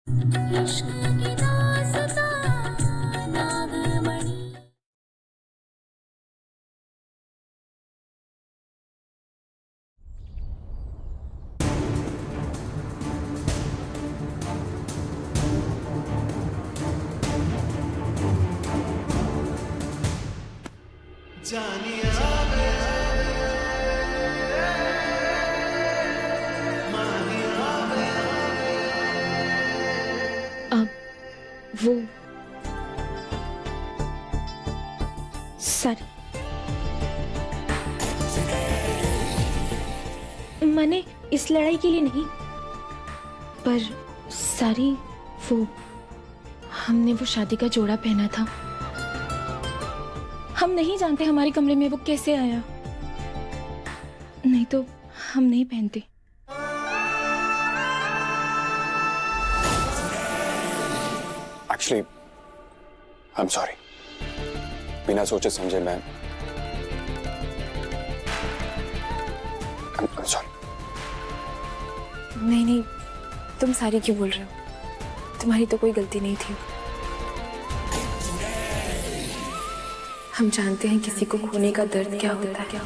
इश्क की दास्तां नागमणि। अब वो सर मैंने इस लड़ाई के लिए नहीं, पर सारी वो हमने वो शादी का जोड़ा पहना था। हम नहीं जानते हमारे कमरे में वो कैसे आया, नहीं तो हम नहीं पहनते। Actually, I'm sorry. बिना सोचे समझे मैं I'm sorry. नहीं नहीं, तुम सारी क्यों बोल रहे हो? तुम्हारी तो कोई गलती नहीं थी। हम जानते हैं किसी को खोने का दर्द क्या होता है।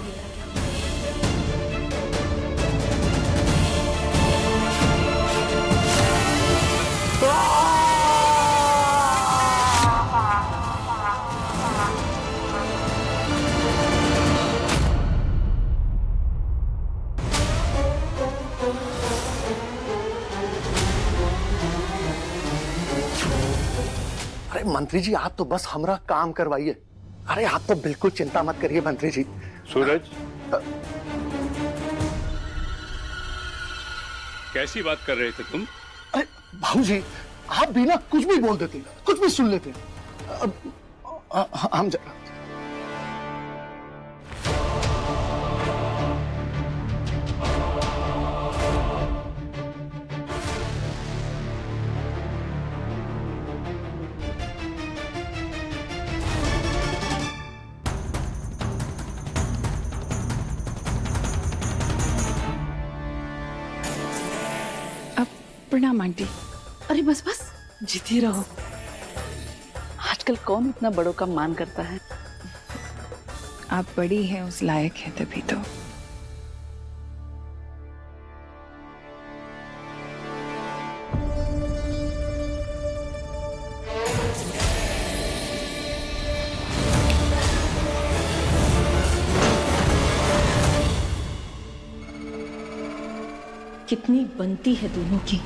अरे मंत्री जी, आप तो बस हमारा काम करवाइए। अरे आप तो बिल्कुल चिंता मत करिए मंत्री जी। सूरज, कैसी बात कर रहे थे तुम? अरे भाऊजी, आप भी ना कुछ भी बोल देते, कुछ भी सुन लेते। हम प्रणाम आंटी। अरे बस बस, जीती रहो। आजकल कौन इतना बड़ों का मान करता है? आप बड़ी हैं, उस लायक है तभी तो। कितनी बनती है दोनों की,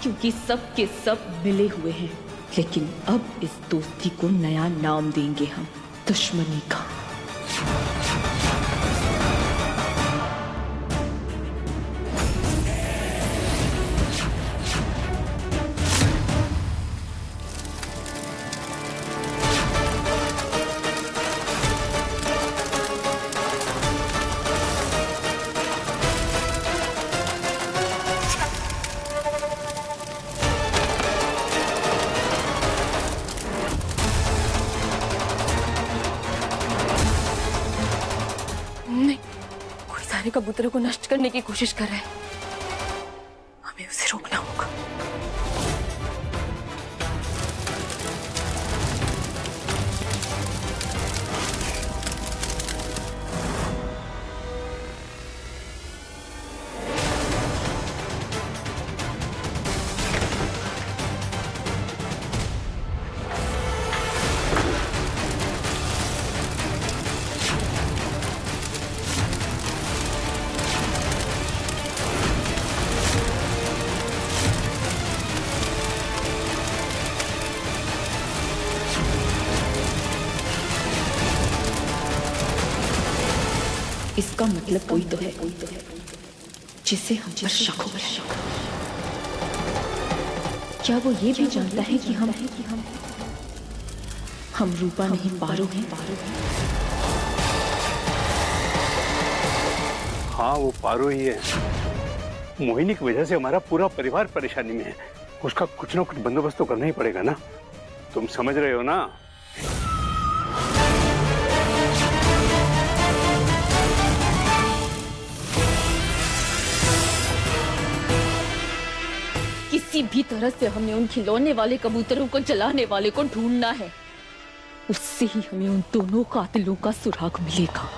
क्योंकि सब के सब मिले हुए हैं। लेकिन अब इस दोस्ती को नया नाम देंगे हम, दुश्मनी का। कबूतरों को नष्ट करने की कोशिश कर रहा है, हमें उसे रोकना होगा। इसका मतलब कोई तो है जिसे हम पर शक हो। क्या वो ये भी जानता है कि हम रूपा नहीं पारो हैं? हाँ, वो पारो ही है। मोहिनी की वजह से हमारा पूरा परिवार परेशानी में है। उसका कुछ ना कुछ बंदोबस्त तो करना ही पड़ेगा ना। तुम समझ रहे हो ना? किसी भी तरह से हमें उन खिलौने वाले कबूतरों को जलाने वाले को ढूंढना है। उससे ही हमें उन दोनों कातिलों का सुराग मिलेगा।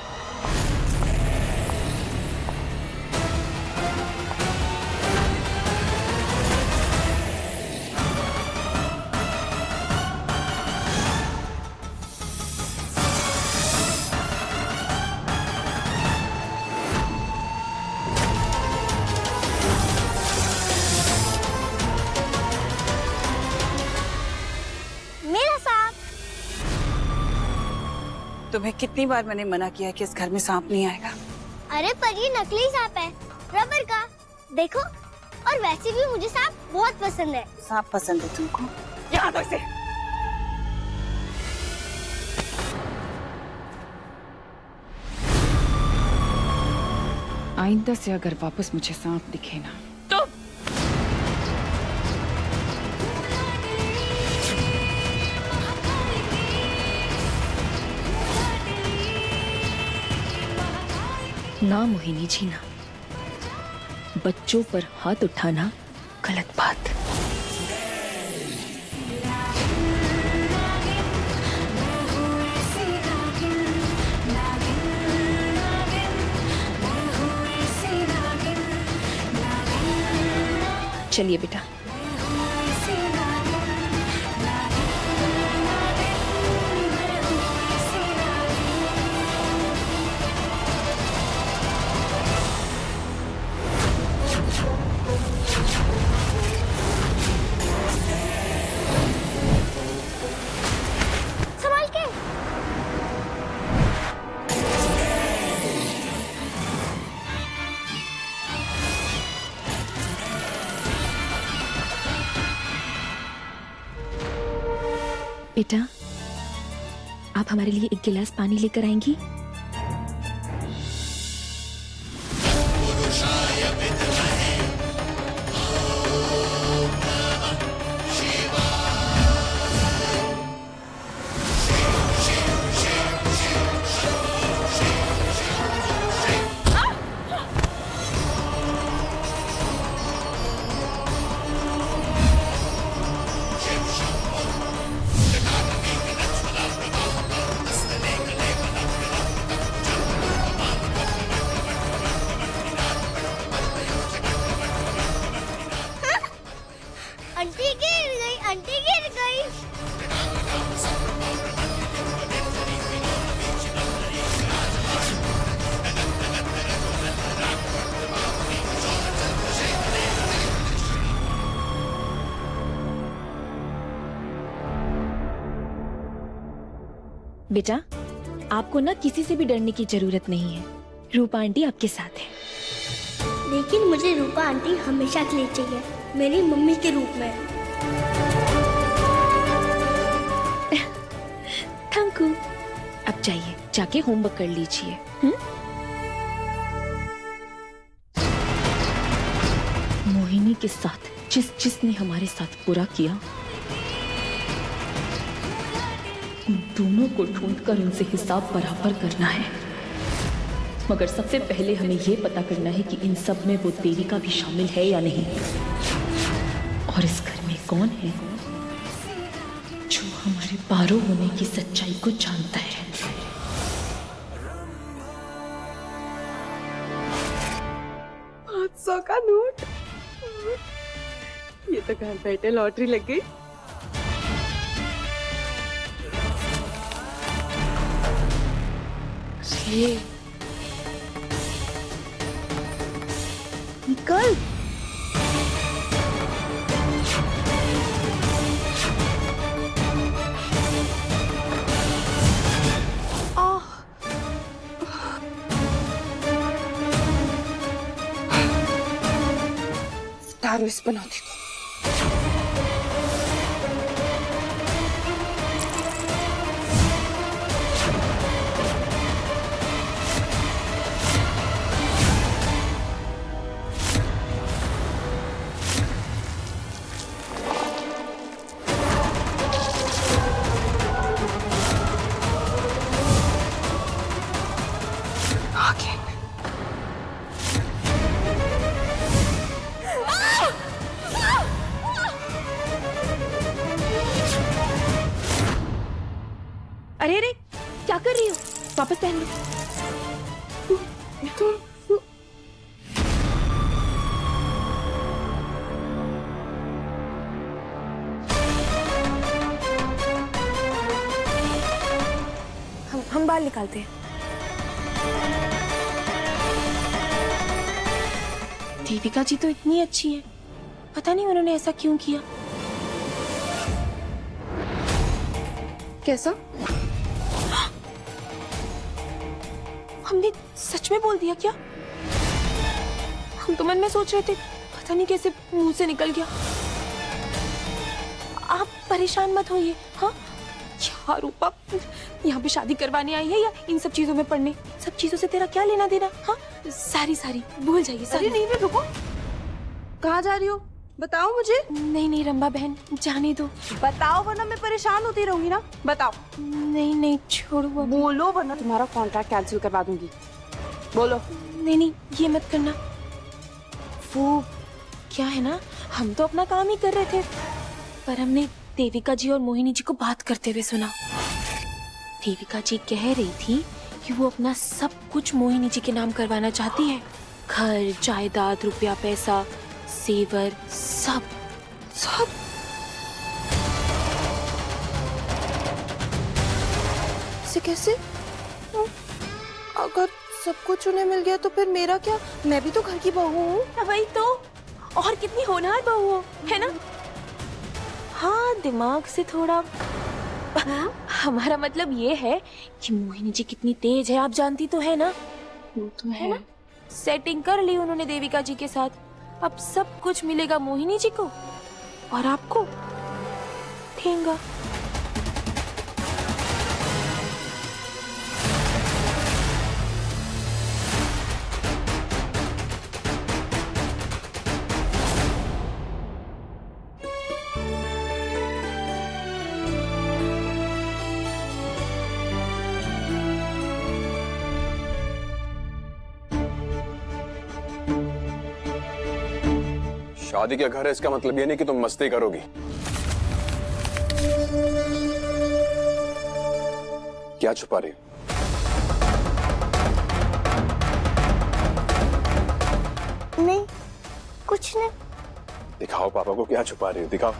मेरा सांप। तुम्हें कितनी बार मैंने मना किया कि इस घर में सांप नहीं आएगा। अरे पर ये नकली सांप है, रबर का। देखो, और वैसे भी मुझे सांप बहुत पसंद है। सांप पसंद है तुमको? यहाँ दो इसे। आइंदा से अगर वापस मुझे सांप दिखे ना तो ना मोहिनी जी ना, बच्चों पर हाथ उठाना गलत बात। चलिए बेटा। संभाल के। बेटा, आप हमारे लिए एक गिलास पानी लेकर आएंगी? आंटी गिर गई, आंटी गिर गई। बेटा, आपको ना किसी से भी डरने की जरूरत नहीं है। रूपा आंटी आपके साथ है। लेकिन मुझे रूपा आंटी हमेशा के लिए चाहिए, मेरी मम्मी के रूप में। Thank you. अब जाइए, जाके होमवर्क कर लीजिए। मोहिनी के साथ जिसने हमारे साथ बुरा किया, उन दोनों को ढूंढकर उनसे हिसाब बराबर करना है। मगर सबसे पहले हमें यह पता करना है कि इन सब में वो देविका भी शामिल है या नहीं, और इस घर में कौन है जो हमारे पारो होने की सच्चाई को जानता है। 500 का नोट। ये तो घर बैठे लॉटरी लग गई। निकल। तारो इस बनौती को। अरे अरे क्या कर रही हो? वापस पहन लो। हम बाल निकालते हैं। देविका जी तो इतनी अच्छी है, पता नहीं उन्होंने ऐसा क्यों किया। कैसा? हमने सच में बोल दिया क्या? हम तो मन में सोच रहे थे, पता नहीं कैसे मुंह से निकल गया। आप परेशान मत होइए। हाँ क्या रूपा यहाँ पे शादी करवाने आई है या इन सब चीजों में पढ़ने? सब चीजों से तेरा क्या लेना देना? हाँ सारी भूल जाइए। सारी नहीं रुको, कहाँ जा रही हो? बताओ मुझे। नहीं रंबा बहन जाने दो। बताओ वरना मैं परेशान होती रहूंगी ना। बताओ। नहीं छोड़ो। बोलो वरना तुम्हारा कॉन्ट्रैक्ट कैंसिल करवा दूंगी। बोलो। नहीं ये मत करना। वो क्या है ना, हम तो अपना काम ही कर रहे थे, पर हमने देविका जी और मोहिनी जी को बात करते हुए सुना। देविका जी कह रही थी कि वो अपना सब कुछ मोहिनी जी के नाम करवाना चाहती है। घर, जायदाद, रुपया, पैसा, सेवर, सब। से कैसे? अगर सब कुछ उन्हें मिल गया तो फिर मेरा क्या? मैं भी तो घर की बहू हूँ। वही तो, और कितनी होनहार बहू हो, है ना? हाँ दिमाग से थोड़ा। हमारा मतलब ये है कि मोहिनी जी कितनी तेज है, आप जानती तो है ना? वो तो है ना? सेटिंग कर ली उन्होंने देविका जी के साथ। अब सब कुछ मिलेगा मोहिनी जी को और आपको ठेंगा। शादी का घर है इसका मतलब ये नहीं कि तुम मस्ती करोगी। क्या छुपा रही हो? नहीं कुछ नहीं। दिखाओ पापा को क्या छुपा रही हो, दिखाओ।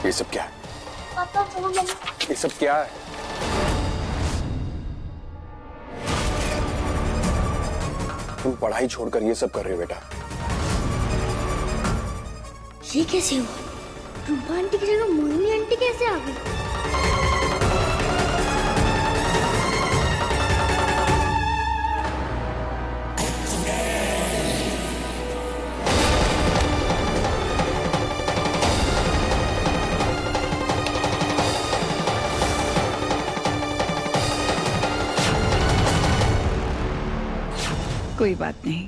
ये सब क्या है? पापा वो ये सब क्या है? तुम पढ़ाई छोड़कर ये सब कर रहे हो बेटा? ये कैसे हुआ? रूपा आंटी की जगह मोहिनी आंटी कैसे आ गई? कोई बात नहीं,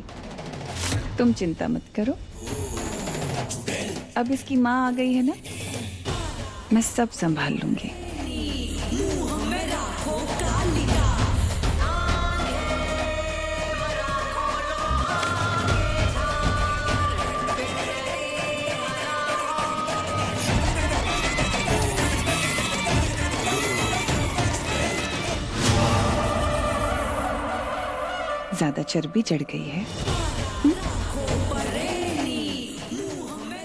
तुम चिंता मत करो। अब इसकी माँ आ गई है ना, मैं सब संभाल लूंगी। ज्यादा चर्बी चढ़ गई है।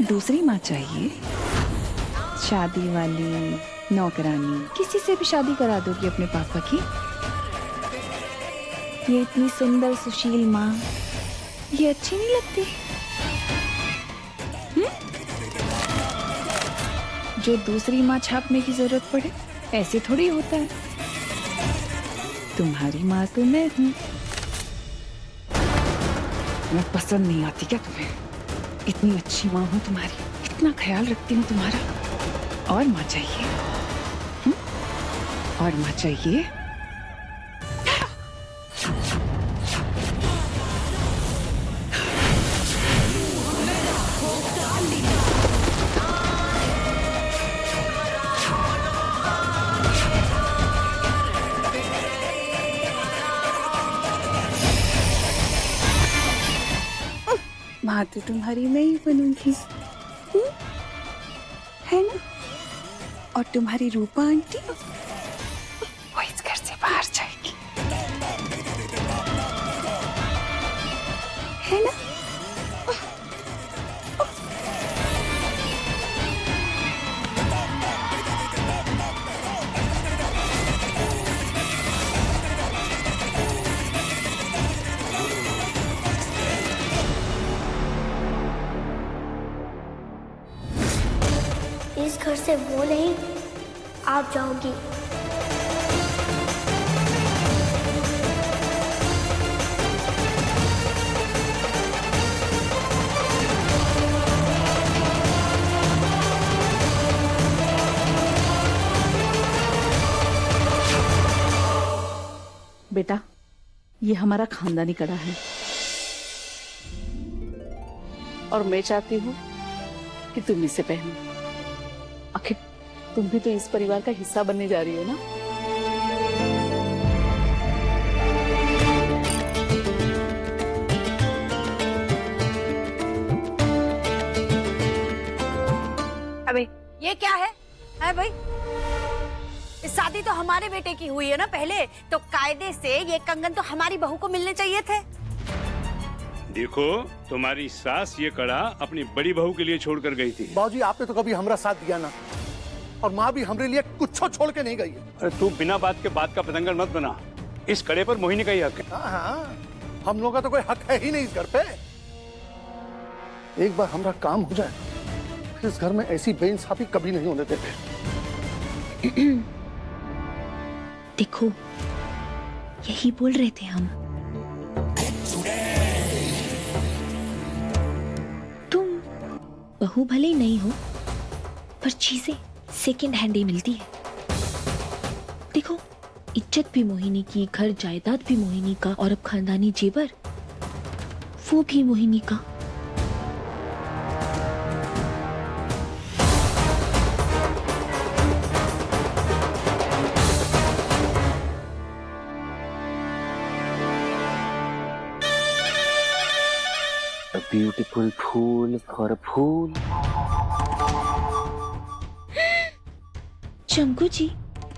दूसरी माँ चाहिए? शादी वाली, नौकरानी, किसी से भी शादी करा दोगी अपने पापा की? ये इतनी सुंदर सुशील माँ, ये अच्छी नहीं लगती? जो दूसरी माँ छापने की जरूरत पड़े, ऐसे थोड़ी होता है। तुम्हारी माँ तो मैं हूँ। मैं पसंद नहीं आती क्या तुम्हें? इतनी अच्छी माँ हूँ तुम्हारी, इतना ख्याल रखती हूँ तुम्हारा। और माँ चाहिए? और माँ चाहिए? माँ तो तुम्हारी मैं ही बनूंगी, है ना? और तुम्हारी रूपा आंटी वो इस घर से बाहर जाएगी, है ना? इस घर से वो नहीं, आप जाओगी। बेटा, ये हमारा खानदानी कड़ा है और मैं चाहती हूँ कि तुम इसे पहनो। आखिर तुम भी तो इस परिवार का हिस्सा बनने जा रही हो ना। अबे ये क्या है भाई? इस शादी तो हमारे बेटे की हुई है ना पहले, तो कायदे से ये कंगन तो हमारी बहू को मिलने चाहिए थे। देखो, तुम्हारी सास ये कड़ा अपनी बड़ी बहू के लिए छोड़कर गई थी। बाबूजी, आपने तो कभी हमारा साथ दिया ना, और माँ भी हमारे लिए कुछ छोड़ के नहीं गई है। अरे तू बिना बात के बात का पतंगड़ मत बना। इस कड़े पर मोहिनी का ही हक है। हाँ, हम लोगों का तो कोई हक है ही नहीं इस घर पे। एक बार हमारा काम हो जाए, इस घर में ऐसी बेइंसाफी कभी नहीं होने देते। देखो, यही बोल रहे थे हम। तुम बहू भले ही नहीं हो, पर चीजें सेकंड हैंड ही मिलती है। देखो, इज्जत भी मोहिनी की, घर जायदाद भी मोहिनी का, और अब खानदानी जेवर वो भी मोहिनी का। ब्यूटीफुल फूल फॉर फूल। चंकू जी,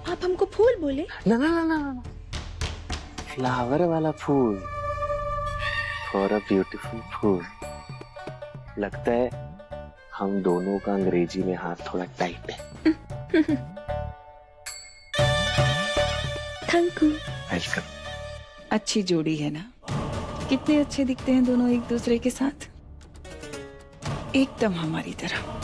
आप हमको फूल बोले? ना ना ना ना, फ्लावर वाला फूल फॉर अ ब्यूटीफुल फूल। लगता है हम दोनों का अंग्रेजी में हाथ थोड़ा टाइट है। Thank you. वेलकम। अच्छी जोड़ी है ना? कितने अच्छे दिखते हैं दोनों एक दूसरे के साथ, एकदम हमारी तरह।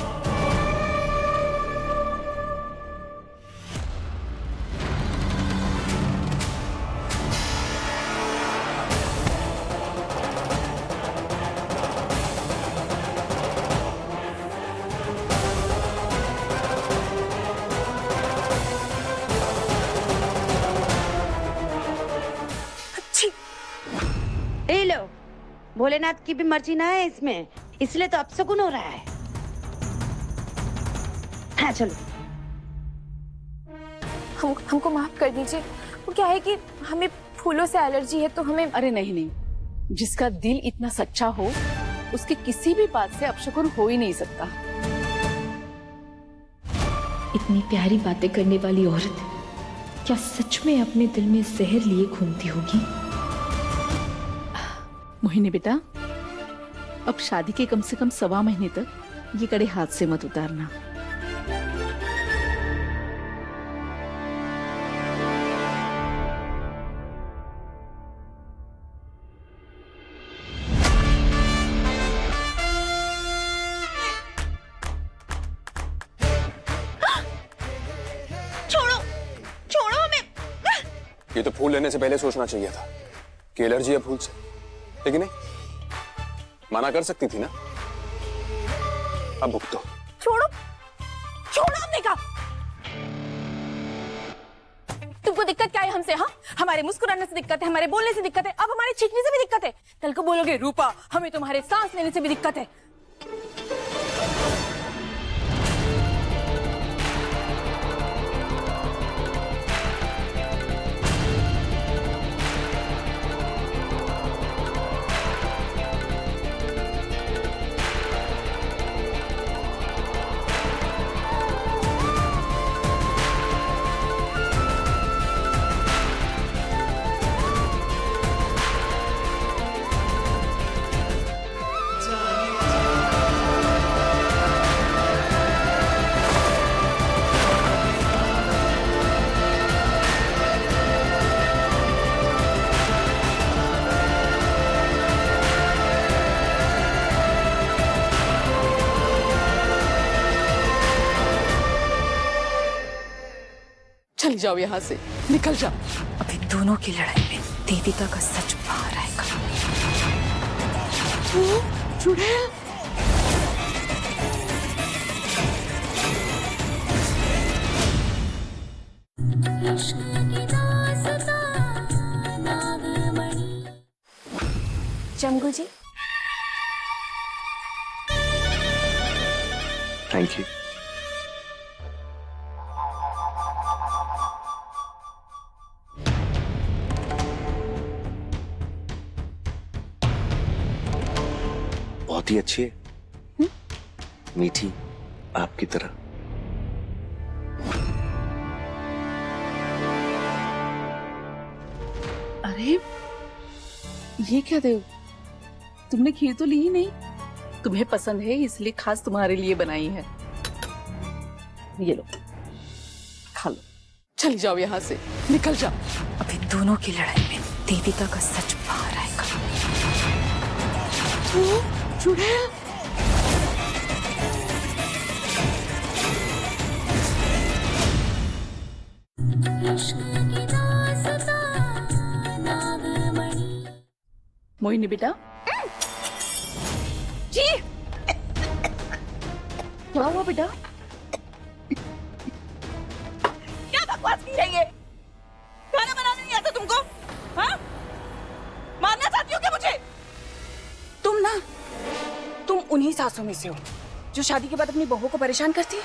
ए लो, भोलेनाथ की भी मर्जी ना है इसमें, इसलिए तो अपशकुन हो रहा है। हाँ चलो। हमको माफ कर दीजिए। वो क्या है कि हमें फूलों से एलर्जी है, तो हमें। अरे नहीं नहीं, जिसका दिल इतना सच्चा हो उसके किसी भी बात से अपशकुन हो ही नहीं सकता। इतनी प्यारी बातें करने वाली औरत क्या सच में अपने दिल में जहर लिए घूमती होगी? मोहिनी बेटा, अब शादी के कम से कम 1.25 महीने तक ये कड़े हाथ से मत उतारना। ये तो फूल लेने से पहले सोचना चाहिए था कि एलर्जी है फूल से, लेकिन नहीं, मना कर सकती थी ना। अब भुगतो। छोड़ो, छोड़ो हमने कहा। तुमको दिक्कत क्या है हमसे? हाँ, हमारे मुस्कुराने से दिक्कत है, हमारे बोलने से दिक्कत है, अब हमारे चीखने से भी दिक्कत है। कल को बोलोगे रूपा, हमें तुम्हारे सांस लेने से भी दिक्कत है। चली जाओ यहाँ से, निकल जाओ। अब इन दोनों की लड़ाई में देविका का सच बाहर आएगा। चुड़ैल, जमगू जी, थैंक यू। बहुत ही अच्छी है, मीठी, आपकी तरह। अरे ये क्या देव, तुमने खीर तो ली ही नहीं। तुम्हें पसंद है इसलिए खास तुम्हारे लिए बनाई है। ये लो, खा लो। चली जाओ यहाँ से, निकल जाओ। अब इन दोनों की लड़ाई में देविका का सच बाहर आएगा। चुड़ैल, मोहिनी बेटा। जी क्या हुआ बेटा? क्या बकवास की रही है? खाना बनाना नहीं आता तुमको? हाँ? मारना चाहती हो क्या मुझे? तुम उन्हीं सासों में से हो जो शादी के बाद अपनी बहू को परेशान करती है।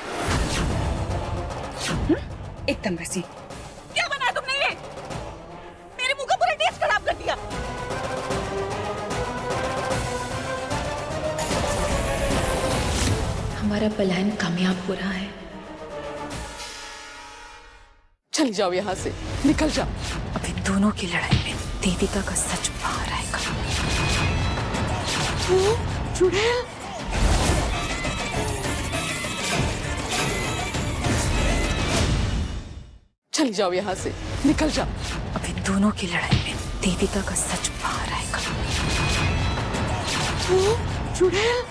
एकदम वैसी। क्या बनाया तुमने ये? मेरे मुंह का पूरा टेस्ट खराब कर दिया। हमारा प्लान कामयाब हो रहा है। चली जाओ यहाँ से, निकल जाओ। अब इन दोनों की लड़ाई में देविका का सच बाहर आएगा। चुड़ैल, चली जाओ यहाँ से, निकल जाओ। अब इन दोनों की लड़ाई में देविका का सच बाहर आएगा। चुड़ैल,